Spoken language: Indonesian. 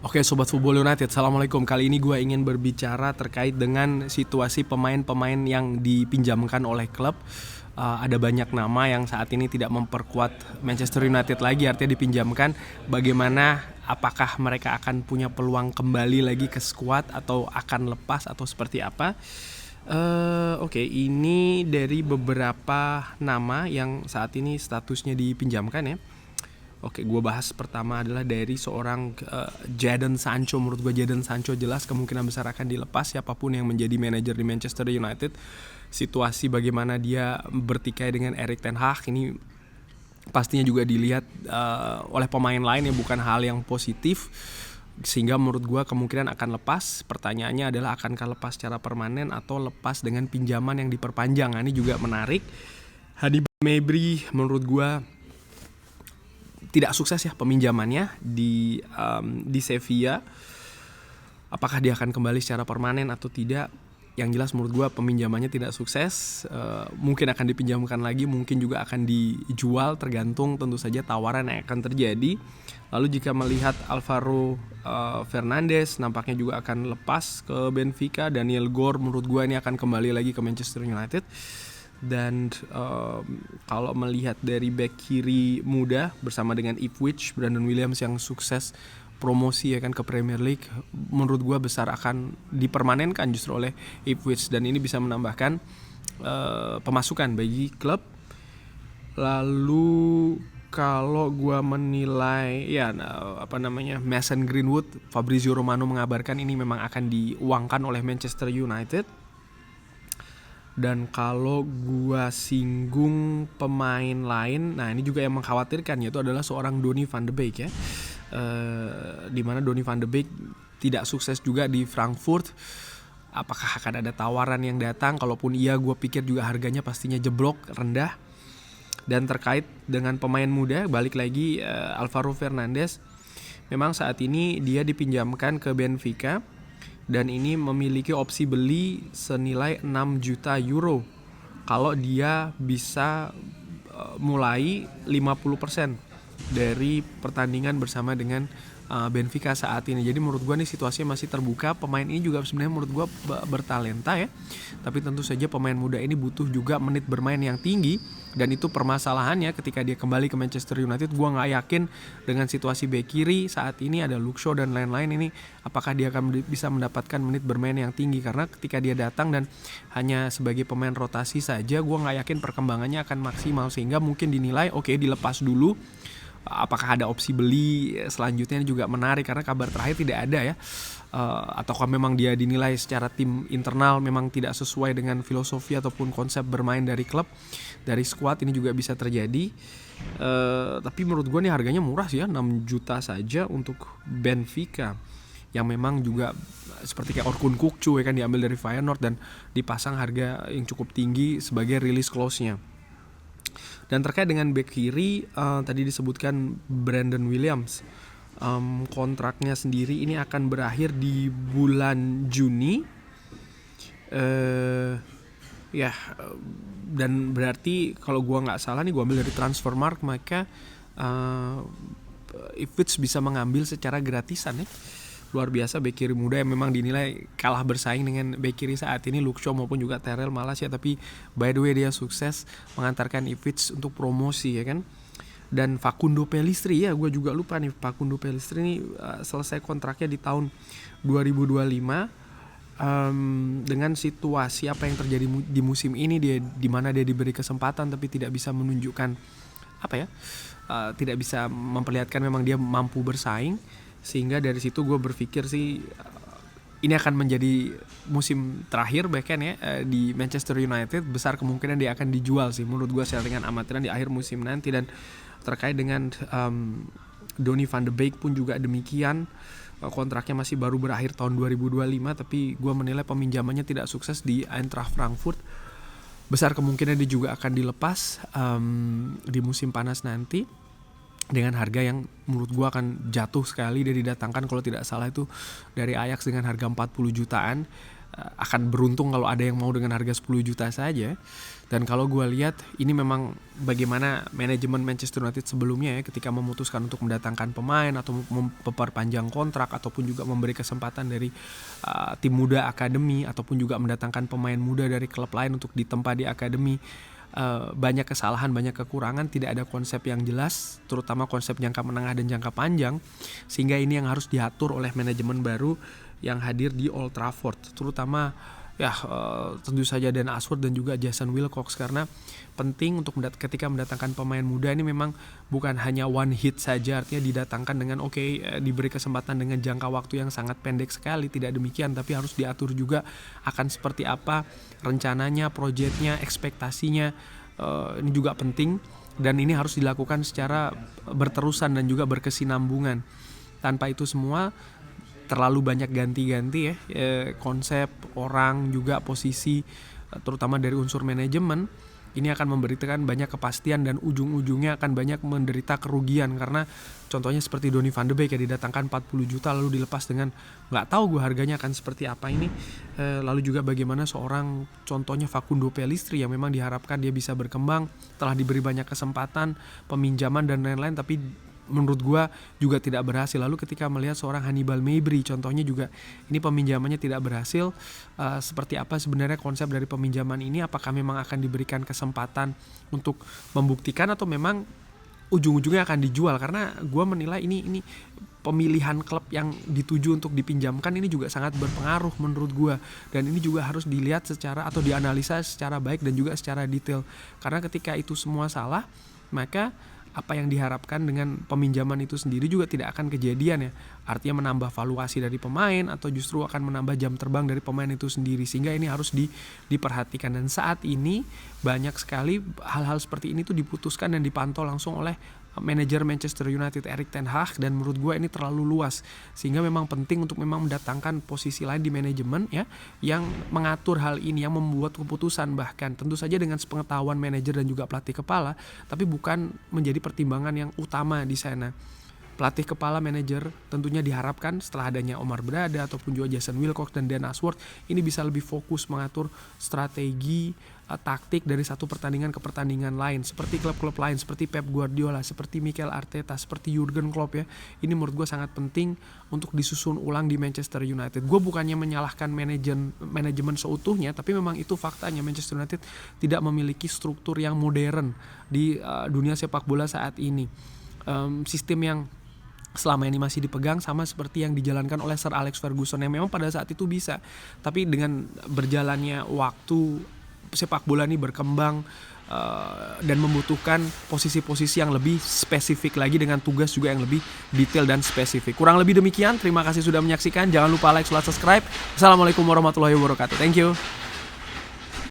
Oke Sobat Football United, Assalamualaikum. Kali ini gue ingin berbicara terkait dengan situasi pemain-pemain yang dipinjamkan oleh klub. Ada banyak nama yang saat ini tidak memperkuat Manchester United lagi, artinya dipinjamkan. Bagaimana, apakah mereka akan punya peluang kembali lagi ke skuad atau akan lepas atau seperti apa? Oke, ini dari beberapa nama yang saat ini statusnya dipinjamkan ya. Oke, gue bahas pertama adalah dari seorang Jadon Sancho. Menurut gue Jadon Sancho jelas kemungkinan besar akan dilepas, siapapun yang menjadi manajer di Manchester United. Situasi bagaimana dia bertikai dengan Erik ten Hag ini pastinya juga dilihat oleh pemain lain, ya bukan hal yang positif. Sehingga menurut gue kemungkinan akan lepas. Pertanyaannya adalah akankah lepas secara permanen atau lepas dengan pinjaman yang diperpanjang. Nah, ini juga menarik. Hadi Mebri menurut gue tidak sukses ya peminjamannya di Sevilla. Apakah dia akan kembali secara permanen atau tidak? Yang jelas menurut gue peminjamannya tidak sukses. Mungkin akan dipinjamkan lagi, mungkin juga akan dijual, tergantung tentu saja tawaran yang akan terjadi. Lalu jika melihat Alvaro Fernandes nampaknya juga akan lepas ke Benfica. Daniel Gore menurut gue ini akan kembali lagi ke Manchester United. Dan kalau melihat dari back kiri muda bersama dengan Ipswich, Brandon Williams yang sukses promosi ya kan ke Premier League, menurut gue besar akan dipermanenkan justru oleh Ipswich, dan ini bisa menambahkan pemasukan bagi klub. Lalu kalau gue menilai Mason Greenwood, Fabrizio Romano mengabarkan ini memang akan diuangkan oleh Manchester United. Dan kalau gua singgung pemain lain, nah ini juga yang mengkhawatirkan, yaitu adalah seorang Donny van de Beek ya. Dimana Donny van de Beek tidak sukses juga di Frankfurt. Apakah akan ada tawaran yang datang? Kalaupun iya, gue pikir juga harganya pastinya jeblok, rendah. Dan terkait dengan pemain muda, balik lagi Alvaro Fernandes, memang saat ini dia dipinjamkan ke Benfica. Dan ini memiliki opsi beli senilai 6 juta euro kalau dia bisa mulai 50% dari pertandingan bersama dengan Benfica saat ini. Jadi menurut gue nih situasinya masih terbuka. Pemain ini juga sebenarnya menurut gue bertalenta ya, tapi tentu saja pemain muda ini butuh juga menit bermain yang tinggi. Dan itu permasalahannya ketika dia kembali ke Manchester United. Gue gak yakin dengan situasi bek kiri saat ini ada Luke Shaw dan lain-lain ini, apakah dia akan bisa mendapatkan menit bermain yang tinggi. Karena ketika dia datang dan hanya sebagai pemain rotasi saja, gue gak yakin perkembangannya akan maksimal. Sehingga mungkin dinilai oke, dilepas dulu. Apakah ada opsi beli selanjutnya juga menarik, karena kabar terakhir tidak ada ya. Ataukah memang dia dinilai secara tim internal memang tidak sesuai dengan filosofi ataupun konsep bermain dari klub, dari skuad, ini juga bisa terjadi. Tapi menurut gue nih harganya murah sih ya, 6 juta saja untuk Benfica, yang memang juga seperti kayak Orkun Kukcu ya kan, diambil dari Feyenoord dan dipasang harga yang cukup tinggi sebagai release clause-nya. Dan terkait dengan bek kiri, tadi disebutkan Brandon Williams, kontraknya sendiri ini akan berakhir di bulan Juni. Dan berarti kalau gue nggak salah nih, gue ambil dari Transfermarkt, maka Ipswich bisa mengambil secara gratisan ya. Luar biasa bek kiri muda yang memang dinilai kalah bersaing dengan bek kiri saat ini, Luke Shaw maupun juga Tyrell Malacia. Tapi by the way dia sukses mengantarkan Ipswich untuk promosi ya kan. Dan Facundo Pellistri ya, gue juga lupa nih, Facundo Pellistri ini selesai kontraknya di tahun 2025. Dengan situasi apa yang terjadi di musim ini, dia di mana dia diberi kesempatan tapi tidak bisa menunjukkan tidak bisa memperlihatkan memang dia mampu bersaing. Sehingga dari situ gue berpikir sih ini akan menjadi musim terakhir bahkan ya di Manchester United. Besar kemungkinan dia akan dijual sih menurut gue settingan amatiran di akhir musim nanti. Dan terkait dengan Donny van de Beek pun juga demikian. Kontraknya masih baru berakhir tahun 2025, tapi gue menilai peminjamannya tidak sukses di Eintracht Frankfurt. Besar kemungkinan dia juga akan dilepas di musim panas nanti dengan harga yang menurut gue akan jatuh sekali. Dia didatangkan kalau tidak salah itu dari Ajax dengan harga 40 jutaan. akan beruntung kalau ada yang mau dengan harga 10 juta saja. Dan kalau gue lihat ini memang bagaimana manajemen Manchester United sebelumnya ya, ketika memutuskan untuk mendatangkan pemain atau memperpanjang kontrak ataupun juga memberi kesempatan dari tim muda akademi ataupun juga mendatangkan pemain muda dari klub lain untuk ditempa di akademi. Banyak kesalahan, banyak kekurangan, tidak ada konsep yang jelas, terutama konsep jangka menengah dan jangka panjang, sehingga ini yang harus diatur oleh manajemen baru yang hadir di Old Trafford, terutama ya tentu saja Dan Ashworth dan juga Jason Wilcox, karena penting untuk ketika mendatangkan pemain muda ini memang bukan hanya one hit saja, artinya didatangkan dengan diberi kesempatan dengan jangka waktu yang sangat pendek sekali, tidak demikian, tapi harus diatur juga akan seperti apa rencananya, proyeknya, ekspektasinya. Ini juga penting dan ini harus dilakukan secara berterusan dan juga berkesinambungan. Tanpa itu semua terlalu banyak ganti-ganti ya, konsep, orang, juga posisi, terutama dari unsur manajemen, ini akan memberikan banyak kepastian dan ujung-ujungnya akan banyak menderita kerugian, karena contohnya seperti Donny van de Beek ya, didatangkan 40 juta lalu dilepas dengan nggak tahu gue harganya akan seperti apa ini. Lalu juga bagaimana seorang contohnya Facundo Pellistri yang memang diharapkan dia bisa berkembang, telah diberi banyak kesempatan, peminjaman dan lain-lain, tapi menurut gue juga tidak berhasil. Lalu ketika melihat seorang Hannibal Mejbri contohnya juga, ini peminjamannya tidak berhasil. Seperti apa sebenarnya konsep dari peminjaman ini? Apakah memang akan diberikan kesempatan untuk membuktikan atau memang ujung-ujungnya akan dijual? Karena gue menilai ini pemilihan klub yang dituju untuk dipinjamkan ini juga sangat berpengaruh menurut gue, dan ini juga harus dilihat secara atau dianalisa secara baik dan juga secara detail, karena ketika itu semua salah, maka apa yang diharapkan dengan peminjaman itu sendiri juga tidak akan kejadian ya. Artinya menambah valuasi dari pemain atau justru akan menambah jam terbang dari pemain itu sendiri, sehingga ini harus diperhatikan. Dan saat ini banyak sekali hal-hal seperti ini tuh diputuskan dan dipantau langsung oleh manajer Manchester United Erik ten Hag, dan menurut gue ini terlalu luas, sehingga memang penting untuk memang mendatangkan posisi lain di manajemen ya, yang mengatur hal ini, yang membuat keputusan, bahkan tentu saja dengan sepengetahuan manajer dan juga pelatih kepala, tapi bukan menjadi pertimbangan yang utama di sana. Pelatih kepala, manajer tentunya diharapkan setelah adanya Omar Berada ataupun juga Jason Wilcox dan Dan Ashworth ini bisa lebih fokus mengatur strategi, taktik dari satu pertandingan ke pertandingan lain, seperti klub-klub lain seperti Pep Guardiola, seperti Mikel Arteta, seperti Jurgen Klopp ya. Ini menurut gue sangat penting untuk disusun ulang di Manchester United. Gue bukannya menyalahkan manajemen seutuhnya, tapi memang itu faktanya. Manchester United tidak memiliki struktur yang modern di dunia sepak bola saat ini. Sistem yang selama ini masih dipegang sama seperti yang dijalankan oleh Sir Alex Ferguson yang memang pada saat itu bisa, tapi dengan berjalannya waktu sepak bola ini berkembang dan membutuhkan posisi-posisi yang lebih spesifik lagi dengan tugas juga yang lebih detail dan spesifik. Kurang lebih demikian, terima kasih sudah menyaksikan, jangan lupa like, subscribe. Assalamualaikum warahmatullahi wabarakatuh. Thank you.